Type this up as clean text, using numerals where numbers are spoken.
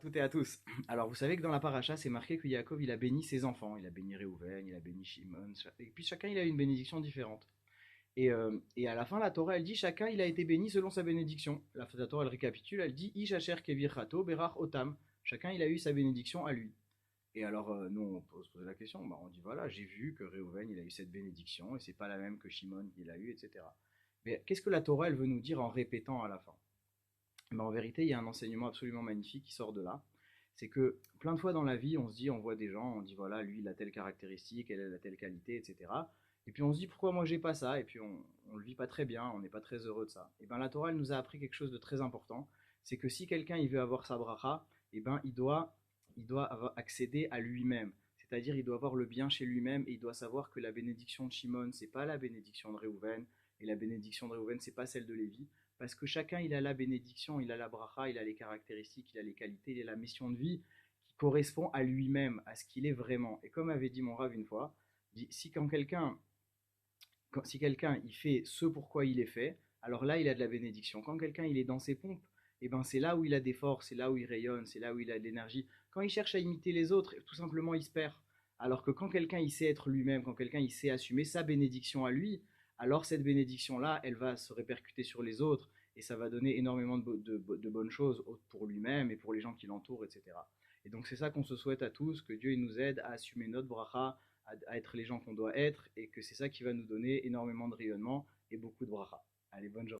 toutes et à tous. Alors, vous savez que dans la paracha, c'est marqué que Yaakov, il a béni ses enfants. Il a béni Réhouven, il a béni Shimon. Et puis chacun, il a eu une bénédiction différente. Et à la fin, la Torah, elle dit chacun, il a été béni selon sa bénédiction. La Torah, elle récapitule, elle dit Ish asher kevir berach otam. Chacun, il a eu sa bénédiction à lui. Et alors, nous, on pose la question, bah, on dit voilà, j'ai vu que Réhouven, il a eu cette bénédiction, et c'est pas la même que Shimon, il a eu, etc. Mais qu'est-ce que la Torah, elle veut nous dire en répétant à la fin? Mais en vérité, il y a un enseignement absolument magnifique qui sort de là. C'est que plein de fois dans la vie, on se dit, on voit des gens, on dit voilà, lui il a telle caractéristique, elle a telle qualité, etc. Et puis on se dit pourquoi moi j'ai pas ça, et puis on le vit pas très bien, on n'est pas très heureux de ça. Et bien la Torah elle nous a appris quelque chose de très important, c'est que si quelqu'un il veut avoir sa bracha, et ben il doit accéder à lui-même. C'est-à-dire il doit avoir le bien chez lui-même et il doit savoir que la bénédiction de Shimon, c'est pas la bénédiction de Réhouven, et la bénédiction de Réhouven, c'est pas celle de Lévi, parce que chacun, il a la bénédiction, il a la bracha, il a les caractéristiques, il a les qualités, il a la mission de vie qui correspond à lui-même, à ce qu'il est vraiment. Et comme avait dit mon Rav une fois, si quelqu'un il fait ce pourquoi il est fait, alors là il a de la bénédiction. Quand quelqu'un il est dans ses pompes, et ben c'est là où il a des forces, c'est là où il rayonne, c'est là où il a de l'énergie. Quand il cherche à imiter les autres, tout simplement il se perd. Alors que quand quelqu'un il sait être lui-même, quand quelqu'un il sait assumer sa bénédiction à lui, alors cette bénédiction-là, elle va se répercuter sur les autres et ça va donner énormément de bonnes choses pour lui-même et pour les gens qui l'entourent, etc. Et donc c'est ça qu'on se souhaite à tous, que Dieu il nous aide à assumer notre bracha, à être les gens qu'on doit être, et que c'est ça qui va nous donner énormément de rayonnement et beaucoup de bracha. Allez, bonne journée.